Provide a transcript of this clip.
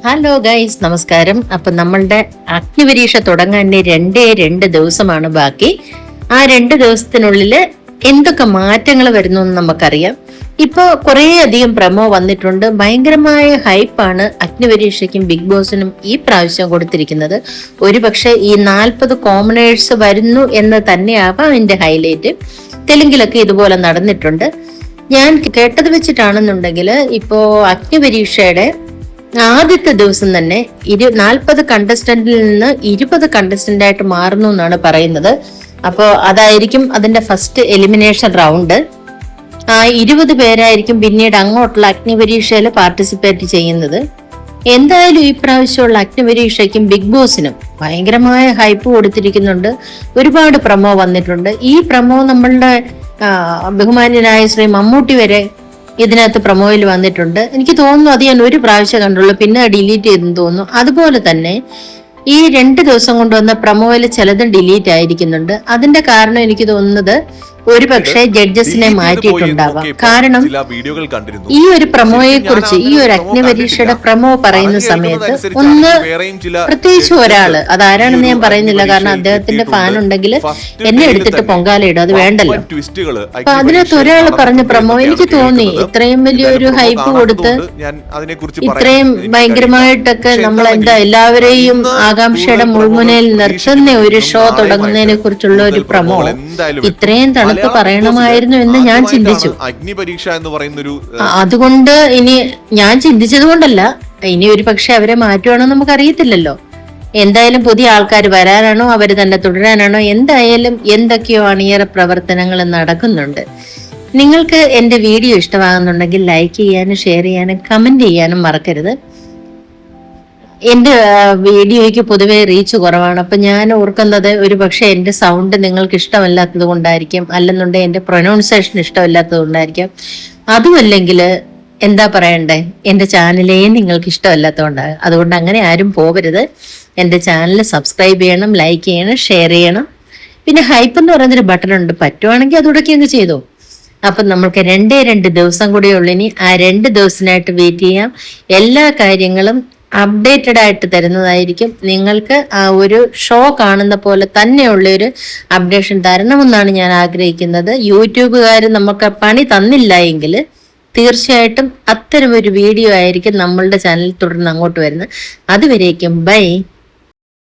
Hello guys, നമസ്കാരം. അപ്പൊ നമ്മളുടെ അഗ്നിപരീക്ഷ തുടങ്ങാൻ 2 ദിവസമാണ് ബാക്കി. ആ 2 ദിവസത്തിനുള്ളിൽ എന്തൊക്കെ മാറ്റങ്ങൾ വരുന്നു എന്ന് നമുക്കറിയാം. ഇപ്പൊ കുറേ അധികം പ്രമോ വന്നിട്ടുണ്ട്. ഭയങ്കരമായ ഹൈപ്പാണ് അഗ്നിപരീക്ഷയ്ക്കും ബിഗ് ബോസിനും ഈ പ്രാവശ്യം കൊടുത്തിരിക്കുന്നത്. ഒരുപക്ഷെ ഈ 40 കോമണേഴ്സ് വരുന്നു എന്ന് തന്നെയാവാം അതിന്റെ ഹൈലൈറ്റ്. തെലുങ്കിലൊക്കെ ഇതുപോലെ നടന്നിട്ടുണ്ട്. ഞാൻ കേട്ടത് വെച്ചിട്ടാണെന്നുണ്ടെങ്കിൽ ഇപ്പോ അഗ്നിപരീക്ഷയുടെ ആദ്യത്തെ ദിവസം തന്നെ 40 കണ്ടസ്റ്റന്റിൽ നിന്ന് 20 കണ്ടസ്റ്റന്റ് ആയിട്ട് മാറുന്നു എന്നാണ് പറയുന്നത്. അപ്പോൾ അതായിരിക്കും അതിന്റെ ഫസ്റ്റ് എലിമിനേഷൻ റൗണ്ട്. 20 പേരായിരിക്കും പിന്നീട് അങ്ങോട്ടുള്ള അഗ്നിപരീക്ഷയിൽ പാർട്ടിസിപ്പേറ്റ് ചെയ്യുന്നത്. എന്തായാലും ഈ പ്രാവശ്യമുള്ള അഗ്നിപരീക്ഷയ്ക്കും ബിഗ് ബോസിനും ഭയങ്കരമായ ഹൈപ്പ് കൊടുത്തിരിക്കുന്നുണ്ട്. ഒരുപാട് പ്രമോ വന്നിട്ടുണ്ട്. ഈ പ്രമോ നമ്മളുടെ ബഹുമാന്യനായ ശ്രീ മമ്മൂട്ടി വരെ ഇതിനകത്ത് പ്രമോയിൽ വന്നിട്ടുണ്ട്. എനിക്ക് തോന്നുന്നു അത് ഞാൻ ഒരു പ്രാവശ്യം കണ്ടുള്ളൂ, പിന്നെ ഡിലീറ്റ് ചെയ്തെന്ന് തോന്നുന്നു. അതുപോലെ തന്നെ ഈ 2 ദിവസം കൊണ്ടുവന്ന പ്രമോയിൽ ചിലതും ഡിലീറ്റ് ആയിരിക്കുന്നുണ്ട്. അതിന്റെ കാരണം എനിക്ക് തോന്നുന്നത് ഒരുപക്ഷെ ജഡ്ജസിനെ മാറ്റിയിട്ടുണ്ടാവാം. കാരണം ഈ ഒരു പ്രമോയെ കുറിച്ച്, ഈ ഒരു അഗ്നിപരീക്ഷയുടെ പ്രമോ പറയുന്ന സമയത്ത് ഒന്ന് പ്രത്യേകിച്ച് ഒരാള്, അതാരാണെന്ന് ഞാൻ പറയുന്നില്ല, കാരണം അദ്ദേഹത്തിന്റെ ഫാൻ ഉണ്ടെങ്കിൽ എന്നെ എടുത്തിട്ട് പൊങ്കാലയിടും, അത് വേണ്ടല്ലോ. അപ്പൊ അതിനകത്ത് ഒരാൾ പറഞ്ഞ പ്രമോ എനിക്ക് തോന്നി ഇത്രയും വലിയൊരു ഹൈപ്പ് കൊടുത്ത് ഇത്രയും ഭയങ്കരമായിട്ടൊക്കെ നമ്മൾ എല്ലാവരെയും ആകാംക്ഷയുടെ മുൾമുനയിൽ നിർത്തുന്ന ഒരു ഷോ തുടങ്ങുന്നതിനെ കുറിച്ചുള്ള ഒരു പ്രമോ ഇത്രയും പറയണമായിരുന്നു എന്ന് ഞാൻ ചിന്തിച്ചു. അഗ്നിപരീക്ഷ എന്ന് പറയുന്നൊരു അതുകൊണ്ട് ഇനി ഞാൻ ചിന്തിച്ചത് കൊണ്ടല്ല, ഇനി ഒരു പക്ഷെ അവരെ മാറ്റുവാണോ നമുക്ക് അറിയത്തില്ലല്ലോ. എന്തായാലും പുതിയ ആൾക്കാർ വരാനാണോ അവര് തന്നെ തുടരാനാണോ, എന്തായാലും എന്തൊക്കെയോ അണിയറ പ്രവർത്തനങ്ങൾ നടക്കുന്നുണ്ട്. നിങ്ങൾക്ക് എന്റെ വീഡിയോ ഇഷ്ടമാകുന്നുണ്ടെങ്കിൽ ലൈക്ക് ചെയ്യാനും ഷെയർ ചെയ്യാനും കമന്റ് ചെയ്യാനും മറക്കരുത്. എന്റെ വീഡിയോയ്ക്ക് പൊതുവെ റീച്ച് കുറവാണ്. അപ്പൊ ഞാൻ ഓർക്കുന്നത് ഒരു പക്ഷെ എന്റെ സൗണ്ട് നിങ്ങൾക്ക് ഇഷ്ടമല്ലാത്തത് കൊണ്ടായിരിക്കും, അല്ലെന്നുണ്ടെങ്കിൽ എന്റെ പ്രൊനൗൺസിയേഷൻ ഇഷ്ടമല്ലാത്തത് കൊണ്ടായിരിക്കും. അതുമല്ലെങ്കിൽ എന്താ പറയണ്ടേ, എന്റെ ചാനലേ നിങ്ങൾക്ക് ഇഷ്ടമല്ലാത്തതുകൊണ്ടാകും. അതുകൊണ്ട് അങ്ങനെ ആരും പോകരുത്. എന്റെ ചാനൽ സബ്സ്ക്രൈബ് ചെയ്യണം, ലൈക്ക് ചെയ്യണം, ഷെയർ ചെയ്യണം. പിന്നെ ഹൈപ്പ് എന്ന് പറയുന്നൊരു ബട്ടൺ ഉണ്ട്, പറ്റുവാണെങ്കിൽ അതുകൂടെ അങ്ങ് ചെയ്തോ. അപ്പൊ നമ്മൾക്ക് 2 ദിവസം കൂടെ ഉള്ളിനി. ആ 2 ദിവസത്തിനായിട്ട് വെയിറ്റ് ചെയ്യാം. എല്ലാ കാര്യങ്ങളും അപ്ഡേറ്റഡ് ആയിട്ട് തരുന്നതായിരിക്കും. നിങ്ങൾക്ക് ആ ഒരു ഷോ കാണുന്ന പോലെ തന്നെയുള്ള ഒരു അപ്ഡേഷൻ തരണമെന്നാണ് ഞാൻ ആഗ്രഹിക്കുന്നത്. യൂട്യൂബുകാർ നമുക്ക് പണി തന്നില്ല എങ്കിൽ തീർച്ചയായിട്ടും അത്തരം ഒരു വീഡിയോ ആയിരിക്കും നമ്മളുടെ ചാനലിൽ തുടർന്ന് അങ്ങോട്ട് വരുന്നത്. അതുവരേക്കും ബൈ.